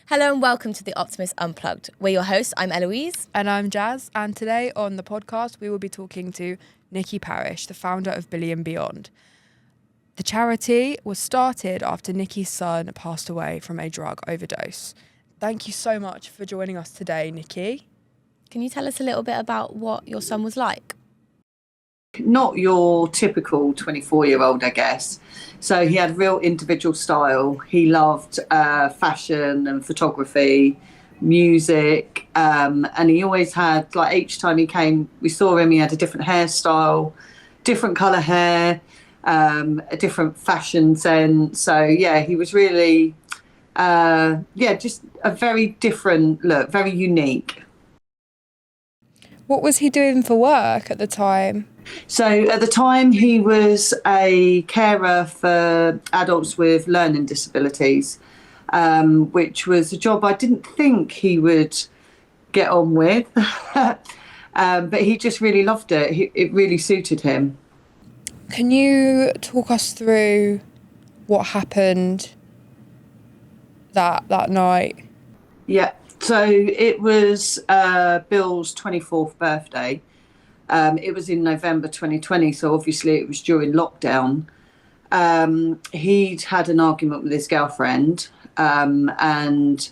Hello and welcome to the Optimist Unplugged. We're your hosts. I'm Eloise. And I'm Jas. And today on the podcast, we will be talking to Nicci Parish, the founder of Billy and Beyond. The charity was started after Nicci's son passed away from a drug overdose. Thank you so much for joining us today, Nicci. Can you tell us a little bit about what your son was like? Not your typical 24-year-old, I guess. So he had real individual style. He loved fashion and photography, music, and he always had, like, each time he came, we saw him, he had a different hairstyle, different colour hair, a different fashion sense. So, yeah, he was really, just a very different look, very unique. What was he doing for work at the time? So at the time, he was a carer for adults with learning disabilities, which was a job I didn't think he would get on with, but he just really loved it. It really suited him. Can you talk us through what happened that night? Yeah, so it was Bill's 24th birthday. It was in November 2020, so obviously it was during lockdown. He'd had an argument with his girlfriend, and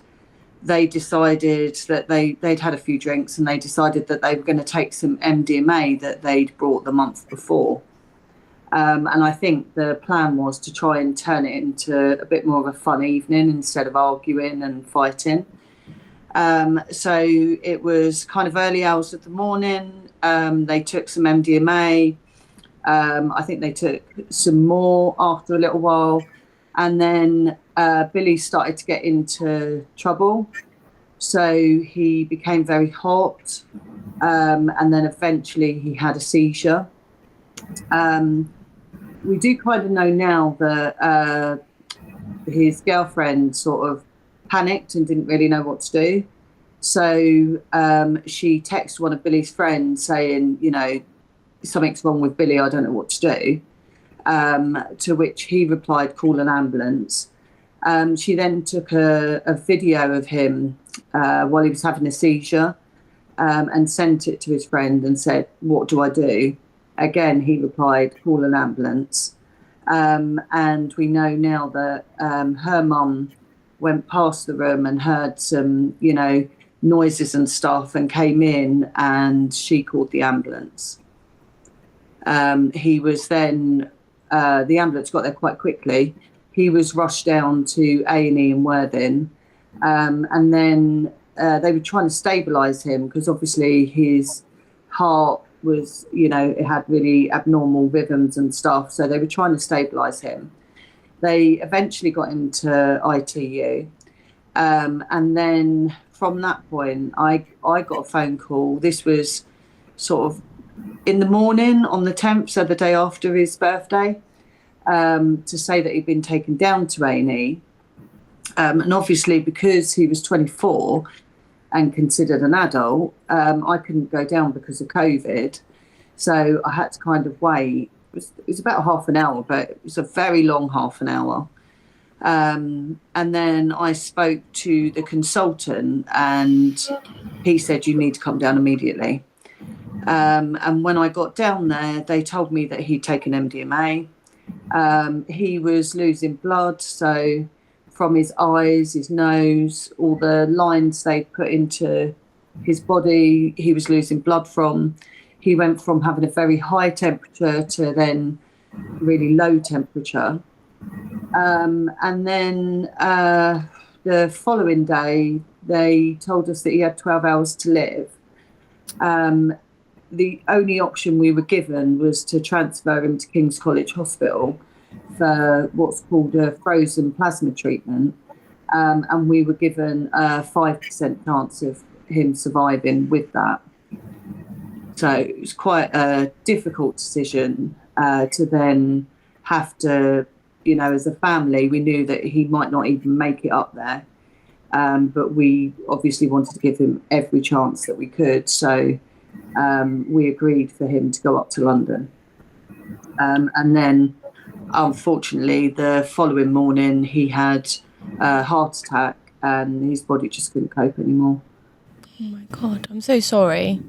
they decided that they'd had a few drinks, and they decided that they were going to take some MDMA that they'd brought the month before. And I think the plan was to try and turn it into a bit more of a fun evening instead of arguing and fighting. So it was kind of early hours of the morning. They took some MDMA. I think they took some more after a little while. And then Billy started to get into trouble. So he became very hot. And then eventually he had a seizure. We do kind of know now that his girlfriend sort of panicked and didn't really know what to do. So she texted one of Billy's friends saying, you know, something's wrong with Billy, I don't know what to do. To which he replied, call an ambulance. She then took a video of him while he was having a seizure and sent it to his friend and said, what do I do? Again, he replied, call an ambulance. And we know now that her mum went past the room and heard some, you know, noises and stuff and came in, and she called the ambulance. He was then, the ambulance got there quite quickly. He was rushed down to A&E in Worthing. And then they were trying to stabilise him because obviously his heart was, you know, it had really abnormal rhythms and stuff. So they were trying to stabilise him. They eventually got him to ITU. And then from that point, I got a phone call. This was sort of in the morning on the 10th, so the day after his birthday, to say that he'd been taken down to A&E. And obviously, because he was 24 and considered an adult, I couldn't go down because of COVID. So I had to kind of wait. It was about half an hour, but it was a very long half an hour. And then I spoke to the consultant and he said, you need to come down immediately. And when I got down there, they told me that he'd taken MDMA. He was losing blood. So from his eyes, his nose, all the lines they put into his body, he was losing blood from. He went from having a very high temperature to then really low temperature. And then the following day, they told us that he had 12 hours to live. The only option we were given was to transfer him to King's College Hospital for what's called a frozen plasma treatment. And we were given a 5% chance of him surviving with that. So it was quite a difficult decision to then have to, you know, as a family, we knew that he might not even make it up there. But we obviously wanted to give him every chance that we could. So we agreed for him to go up to London. And then, unfortunately, the following morning, he had a heart attack and his body just couldn't cope anymore. Oh my God, I'm so sorry.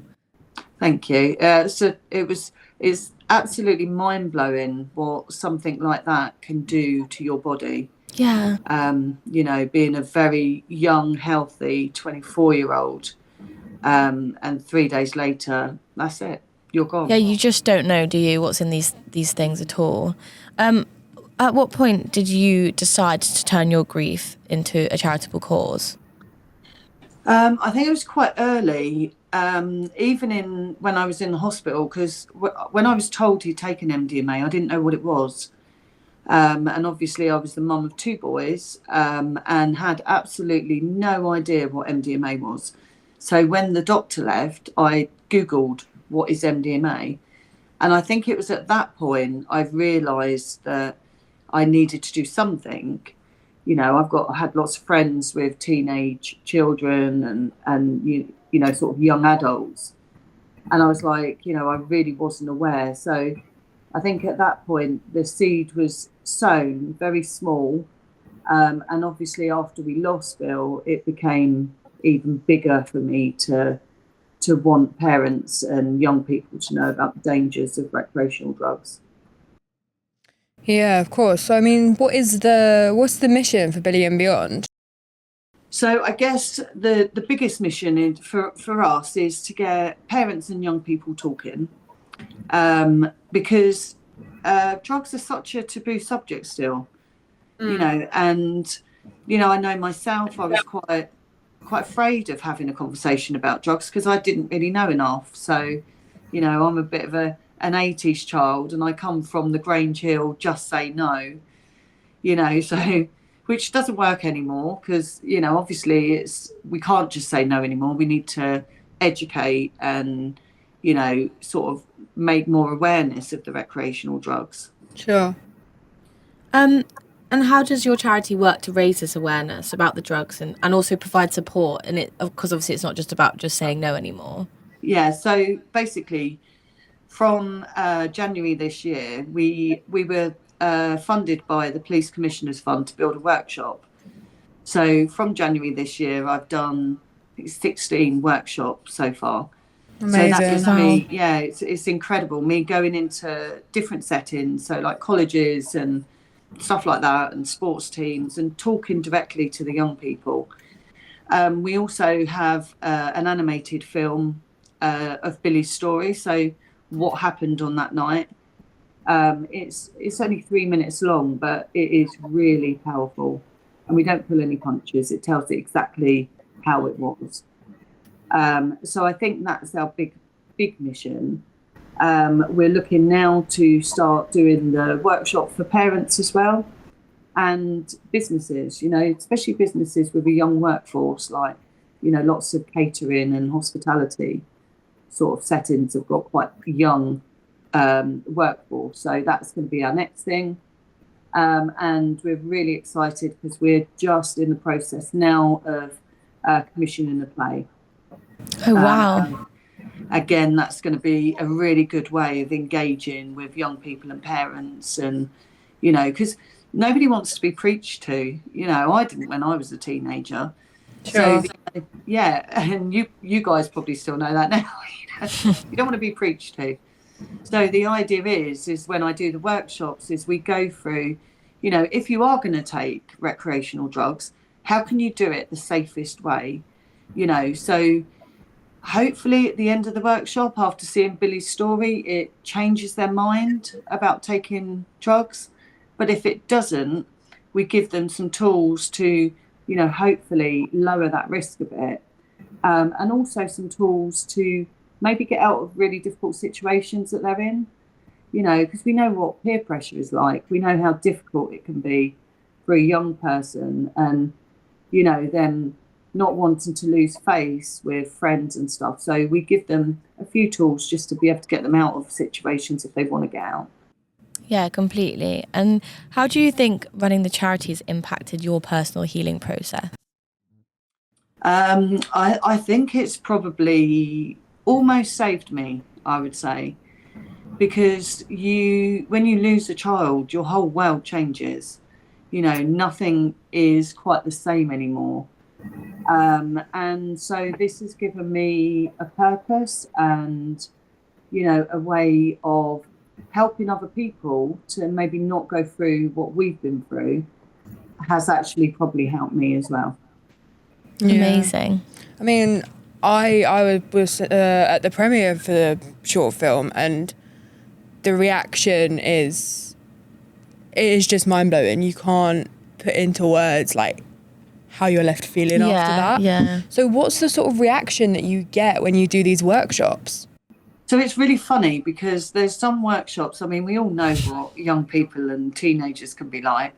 Thank you. So it's absolutely mind blowing what something like that can do to your body. Yeah. Being a very young, healthy 24-year-old, and 3 days later, that's it. You're gone. Yeah, you just don't know, do you, what's in these things at all. At what point did you decide to turn your grief into a charitable cause? I think it was quite early, even when I was in the hospital, because when I was told he'd taken MDMA, I didn't know what it was. And obviously I was the mum of 2 boys, and had absolutely no idea what MDMA was. So when the doctor left, I Googled what is MDMA. And I think it was at that point I realised that I needed to do something. I had lots of friends with teenage children and sort of young adults. And I was like, I really wasn't aware. So I think at that point, the seed was sown very small. And obviously after we lost Bill, it became even bigger for me to want parents and young people to know about the dangers of recreational drugs. Yeah, of course. So, I mean, what's the mission for Billy and Beyond? So I guess the biggest mission for us is to get parents and young people talking, because drugs are such a taboo subject still, and I know myself, I was quite afraid of having a conversation about drugs because I didn't really know enough. So, I'm a bit of an 80s child, and I come from the Grange Hill, just say no, so which doesn't work anymore because, obviously we can't just say no anymore. We need to educate and, sort of make more awareness of the recreational drugs. Sure. And how does your charity work to raise this awareness about the drugs and also provide support? And because obviously it's not just about just saying no anymore. Yeah, so basically from January this year, we were funded by the Police Commissioners Fund to build a workshop. So from January this year, I've done 16 workshops so far. Amazing. So that was me. Yeah, it's incredible. Me going into different settings, so like colleges and stuff like that, and sports teams, and talking directly to the young people. We also have an animated film of Billy's story. So what happened on that night. It's only 3 minutes long, but it is really powerful, and we don't pull any punches. It tells it exactly how it was. So I think that's our big mission. We're looking now to start doing the workshop for parents as well, and businesses, especially businesses with a young workforce, like, lots of catering and hospitality sort of settings have got quite young workforce. So that's going to be our next thing. And we're really excited because we're just in the process now of commissioning a play. Oh, wow. Again, that's going to be a really good way of engaging with young people and parents, and, because nobody wants to be preached to. I didn't when I was a teenager. Sure. So, yeah, and you guys probably still know that now. You don't want to be preached to. So the idea is when I do the workshops, is we go through, if you are going to take recreational drugs, how can you do it the safest way? So hopefully at the end of the workshop, after seeing Billy's story, it changes their mind about taking drugs. But if it doesn't, we give them some tools to, hopefully lower that risk a bit. And also some tools to maybe get out of really difficult situations that they're in, because we know what peer pressure is like. We know how difficult it can be for a young person, and, them not wanting to lose face with friends and stuff. So we give them a few tools just to be able to get them out of situations if they want to get out. Yeah, completely. And how do you think running the charity has impacted your personal healing process? I think it's probably almost saved me, I would say, because when you lose a child, your whole world changes. Nothing is quite the same anymore. And so this has given me a purpose and, a way of helping other people to maybe not go through what we've been through has actually probably helped me as well. Yeah. Amazing. I mean, I was at the premiere for the short film, and the reaction is just mind blowing. You can't put into words like how you're left feeling after that. Yeah. So what's the sort of reaction that you get when you do these workshops? So it's really funny because there's some workshops, I mean, we all know what young people and teenagers can be like.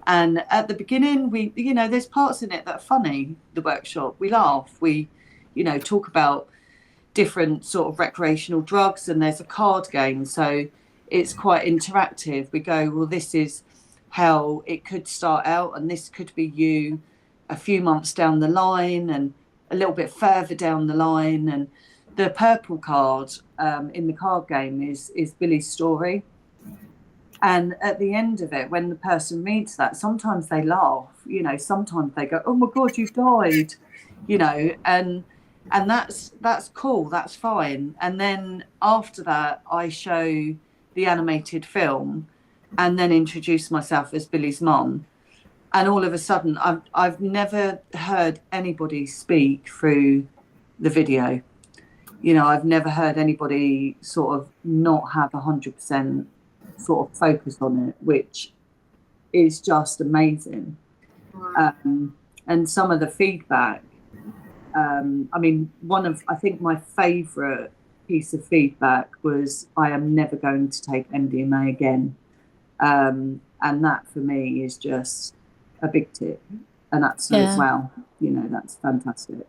And at the beginning, there's parts in it that are funny, the workshop. We laugh, we, talk about different sort of recreational drugs, and there's a card game. So it's quite interactive. We go, well, this is how it could start out, and this could be you a few months down the line and a little bit further down the line. And the purple card in the card game is Billy's story. And at the end of it, when the person reads that, sometimes they laugh, sometimes they go, oh my God, you died, and that's cool, that's fine. And then after that, I show the animated film and then introduce myself as Billy's mum. And all of a sudden, I've never heard anybody speak through the video. I've never heard anybody sort of not have 100% sort of focus on it, which is just amazing. And some of the feedback, I think my favourite piece of feedback was, I am never going to take MDMA again. And that for me is just a big tip. And that's as well, that's fantastic.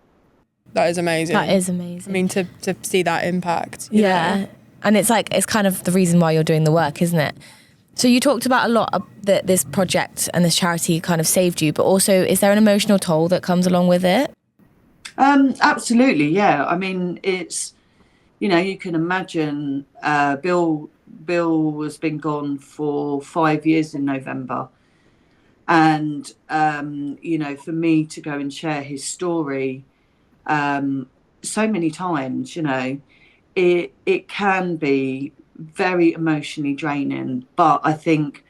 That is amazing. That is amazing. I mean, to see that impact. Yeah. know? And it's kind of the reason why you're doing the work, isn't it? So you talked about a lot that this project and this charity kind of saved you, but also is there an emotional toll that comes along with it? Absolutely, yeah. I mean, it's, you can imagine Bill has been gone for 5 years in November. And, for me to go and share his story so many times, it can be very emotionally draining. But I think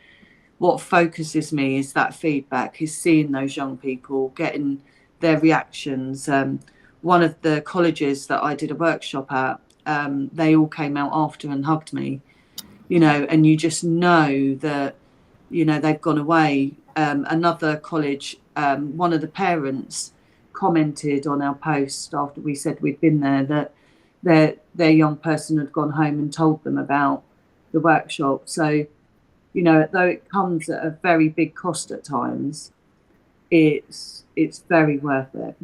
what focuses me is that feedback, is seeing those young people, getting their reactions. One of the colleges that I did a workshop at, they all came out after and hugged me, and you just know that, they've gone away. Another college, one of the parents commented on our post after we said we'd been there that their young person had gone home and told them about the workshop. So, though it comes at a very big cost at times, it's very worth it.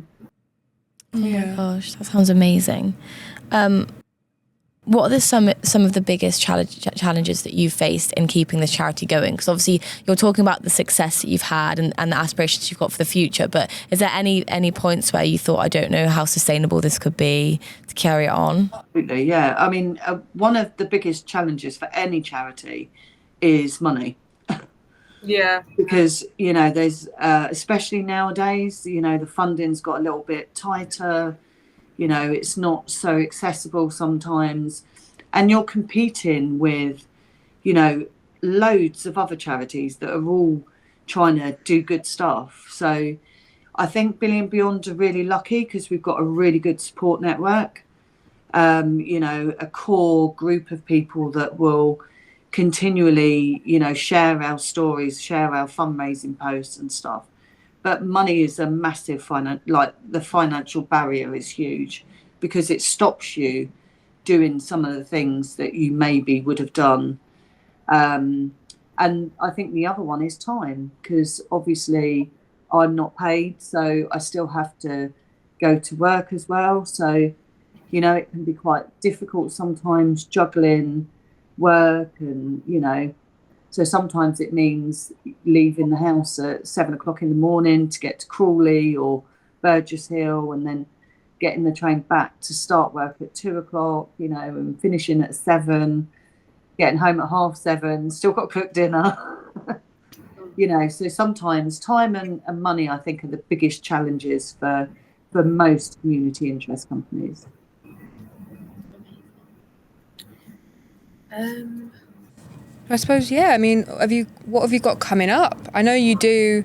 Oh my gosh, that sounds amazing. What are some of the biggest challenges that you've faced in keeping this charity going? Because obviously you're talking about the success that you've had and the aspirations you've got for the future, but is there any points where you thought, I don't know how sustainable this could be to carry it on? Absolutely, yeah. I mean, one of the biggest challenges for any charity is money. Yeah. Because, there's, especially nowadays, the funding's got a little bit tighter. It's not so accessible sometimes, and you're competing with, loads of other charities that are all trying to do good stuff. So I think Billy and Beyond are really lucky because we've got a really good support network, a core group of people that will continually, share our stories, share our fundraising posts and stuff. But money is a massive the financial barrier is huge because it stops you doing some of the things that you maybe would have done. And I think the other one is time, because obviously I'm not paid, so I still have to go to work as well. So, it can be quite difficult sometimes juggling work and, so sometimes it means leaving the house at 7 o'clock in the morning to get to Crawley or Burgess Hill, and then getting the train back to start work at 2 o'clock, and finishing at 7, getting home at 7:30, still got to cook dinner. You know, so sometimes time and money, I think, are the biggest challenges for most community interest companies. I suppose, yeah. I mean, what have you got coming up? I know you do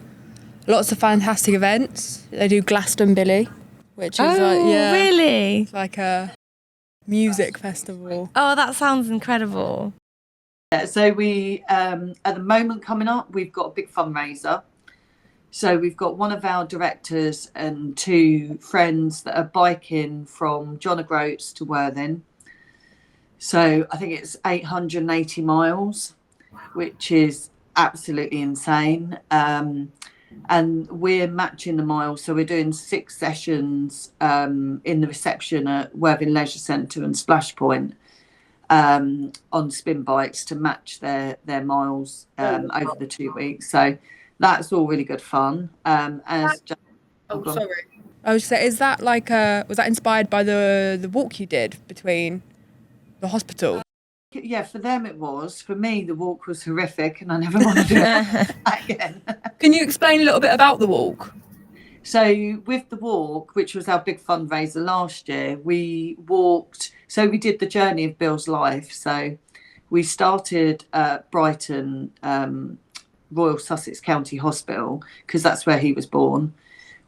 lots of fantastic events. They do Glastonbury, which is really? it's like a music festival. Oh, that sounds incredible. Yeah, so we, at the moment coming up, we've got a big fundraiser. So we've got one of our directors and 2 friends that are biking from John O'Groats to Worthing. So I think it's 880 miles, which is absolutely insane. And we're matching the miles. So we're doing 6 sessions in the reception at Worthing Leisure Centre and Splash Point on spin bikes to match their miles over the 2 weeks. So that's all really good fun. Sorry. I was say, is that like was that inspired by the walk you did between the hospital? Yeah, for them it was. For me, the walk was horrific, and I never want to do it again. Can you explain a little bit about the walk? So with the walk, which was our big fundraiser last year, we walked. So we did the journey of Bill's life. So we started at Brighton Royal Sussex County Hospital, because that's where he was born.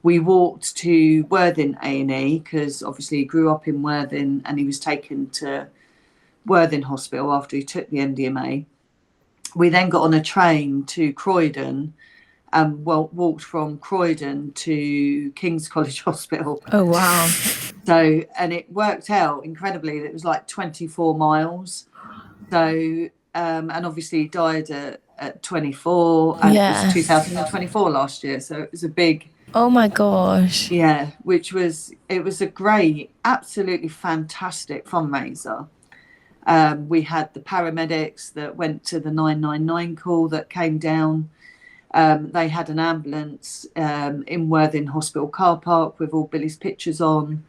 We walked to Worthing A&E because obviously he grew up in Worthing, and he was taken to Worthing Hospital after he took the NDMA. We then got on a train to Croydon and walked from Croydon to King's College Hospital. Oh, wow. So, and it worked out incredibly. It was like 24 miles. So, and obviously he died at 24, and it was 2024 last year. So it was a big... Oh my gosh. Yeah, it was a great, absolutely fantastic fundraiser. We had the paramedics that went to the 999 call that came down. They had an ambulance in Worthing Hospital car park with all Billy's pictures on.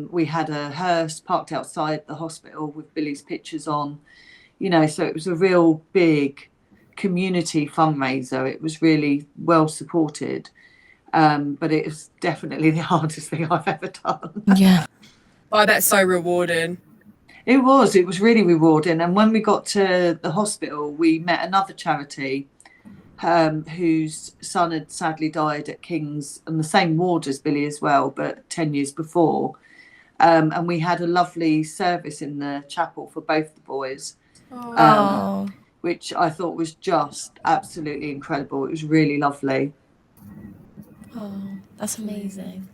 We had a hearse parked outside the hospital with Billy's pictures on. You know, so it was a real big community fundraiser. It was really well supported. But it was definitely the hardest thing I've ever done. Yeah. Oh, that's so rewarding. It was really rewarding. And when we got to the hospital, we met another charity whose son had sadly died at King's on the same ward as Billy as well, but 10 years before. And we had a lovely service in the chapel for both the boys, which I thought was just absolutely incredible. It was really lovely. Oh, that's amazing.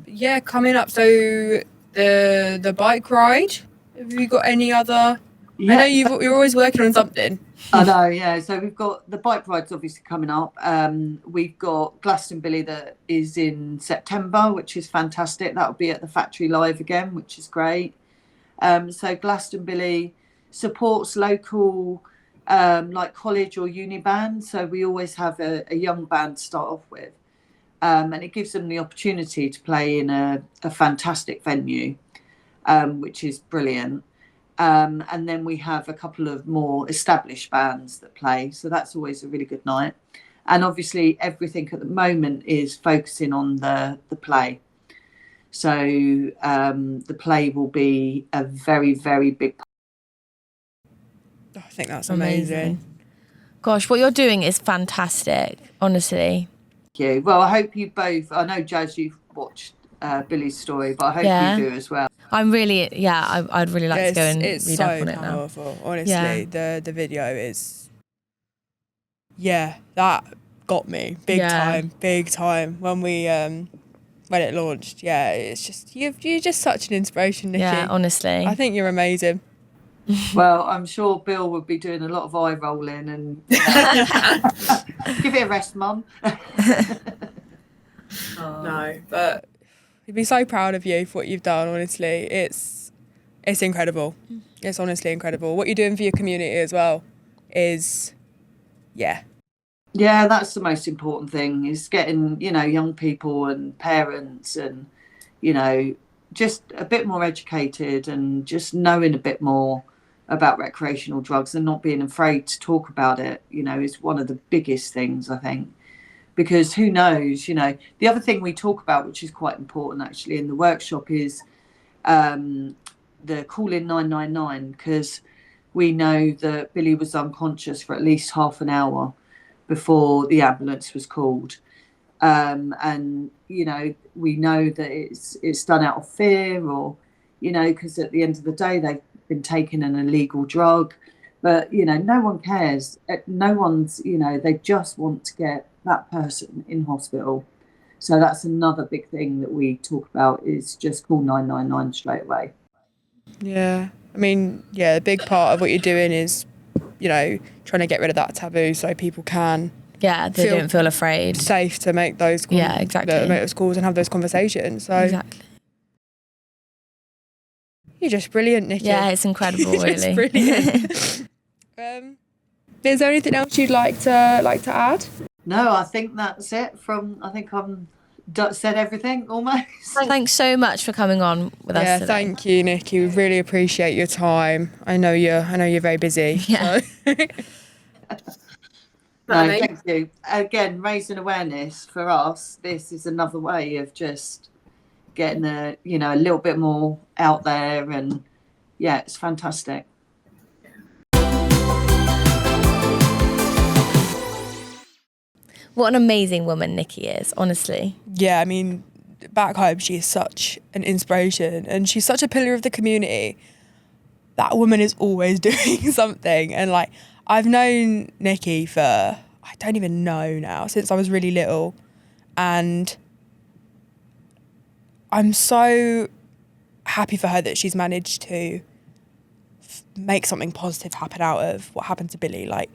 Yeah, coming up. So the bike ride. Have you got any other? Yeah. I know you're always working on something. I know, yeah. So we've got the bike rides obviously coming up. We've got Glastonbury that is in September, which is fantastic. That'll be at the Factory Live again, which is great. So Glastonbury supports local like college or uni bands. So we always have a young band to start off with. And it gives them the opportunity to play in a fantastic venue, which is brilliant. And then we have a couple of more established bands that play. So that's always a really good night. And obviously everything at the moment is focusing on the play. So the play will be a very, very big part. I think that's amazing. Gosh, what you're doing is fantastic, honestly. Thank you. Well, I hope you both, I know, Jas, you've watched Billy's story, but I hope you do as well. I'm really, I'd really like to go and read so up on it now. Powerful, honestly. The video is, that got me big time when we when it launched. Yeah, it's just you're just such an inspiration, Nicci. Yeah, honestly, I think you're amazing. Well, I'm sure Bill would be doing a lot of eye rolling and give it a rest, Mum. No, but we'd be so proud of you for what you've done. Honestly, it's incredible. It's honestly incredible. What you're doing for your community as well is, yeah, that's the most important thing, is getting, young people and parents and, just a bit more educated and just knowing a bit more about recreational drugs and not being afraid to talk about it, is one of the biggest things, I think. Because who knows, the other thing we talk about, which is quite important actually in the workshop, is the call in 999, because we know that Billy was unconscious for at least half an hour before the ambulance was called. And, we know that it's done out of fear, or, because at the end of the day, they've been taking an illegal drug. But, no one cares. No one's, they just want to get that person in hospital. So that's another big thing that we talk about, is just call 999 straight away. Yeah. I mean, a big part of what you're doing is, trying to get rid of that taboo so people can they don't feel afraid, safe to make those calls, make those calls and have those conversations. So exactly. You're just brilliant, Nicci. Yeah, it's incredible. You're really. just brilliant. Is there anything else you'd like to add? No, I think that's it. I think I've said everything almost. Thanks so much for coming on with us today. Thank you, Nicci. We really appreciate your time. I know you're very busy. Yeah. So. No, thank you. Again, raising awareness for us. This is another way of just getting a little bit more out there, and it's fantastic. What an amazing woman Nicci is, honestly. Yeah, I mean, back home she is such an inspiration, and she's such a pillar of the community. That woman is always doing something, and like, I've known Nicci for, I don't even know now, since I was really little, and I'm so happy for her that she's managed to make something positive happen out of what happened to Billy. Like,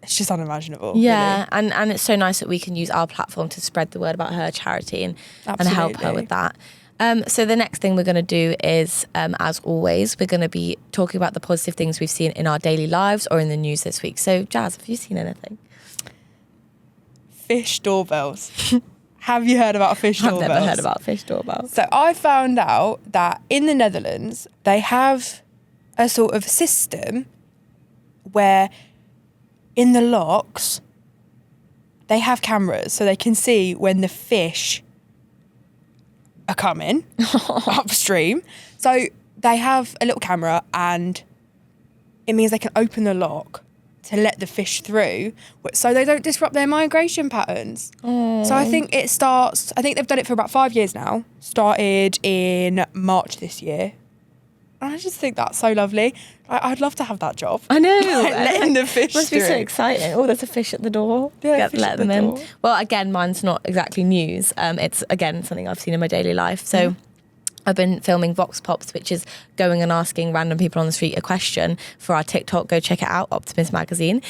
it's just unimaginable. Yeah, really. and it's so nice that we can use our platform to spread the word about her charity and help her with that. So the next thing we're going to do is, as always, we're going to be talking about the positive things we've seen in our daily lives or in the news this week. So, Jas, have you seen anything? Fish doorbells. Have you heard about fish doorbells? I've never heard about fish doorbells. So I found out that in the Netherlands, they have a sort of system where in the locks, they have cameras so they can see when the fish are coming upstream. So they have a little camera, and it means they can open the lock to let the fish through so they don't disrupt their migration patterns. So I think they've done it for about 5 years now. Started in March this year. And I just think that's so lovely. I'd love to have that job. I know. Letting the fish must through. be so exciting. Oh, there's a fish at the door. Yeah, let them in. Well, again, mine's not exactly news. It's, again, something I've seen in my daily life. So I've been filming Vox Pops, which is going and asking random people on the street a question for our TikTok. Go check it out, Optimist magazine.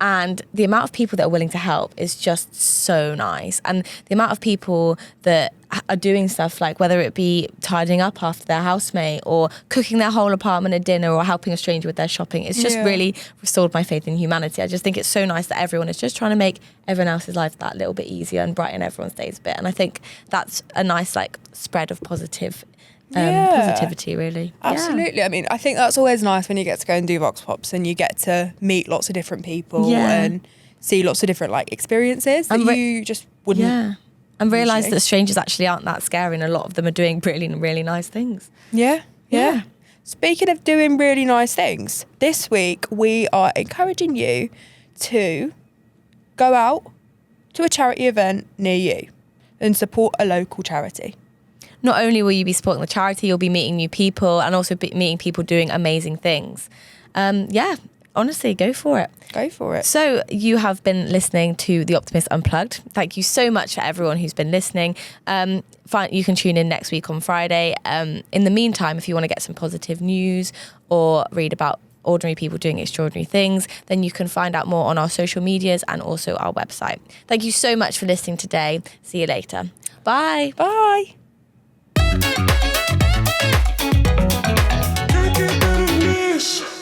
And the amount of people that are willing to help is just so nice. And the amount of people that are doing stuff like whether it be tidying up after their housemate or cooking their whole apartment a dinner or helping a stranger with their shopping, it's just really restored my faith in humanity. I just think it's so nice that everyone is just trying to make everyone else's life that little bit easier and brighten everyone's days a bit. And I think that's a nice spread of positivity, really. Absolutely. I mean, I think that's always nice when you get to go and do Vox Pops and you get to meet lots of different people and see lots of different experiences that you just wouldn't. Yeah. And realise that strangers actually aren't that scary, and a lot of them are doing really, really nice things. Yeah. Speaking of doing really nice things, this week we are encouraging you to go out to a charity event near you and support a local charity. Not only will you be supporting the charity, you'll be meeting new people and also meeting people doing amazing things. Honestly, go for it. Go for it. So you have been listening to The Optimist Unplugged. Thank you so much for everyone who's been listening. You can tune in next week on Friday. In the meantime, if you want to get some positive news or read about ordinary people doing extraordinary things, then you can find out more on our social medias and also our website. Thank you so much for listening today. See you later. Bye. Bye. Can't get better than this.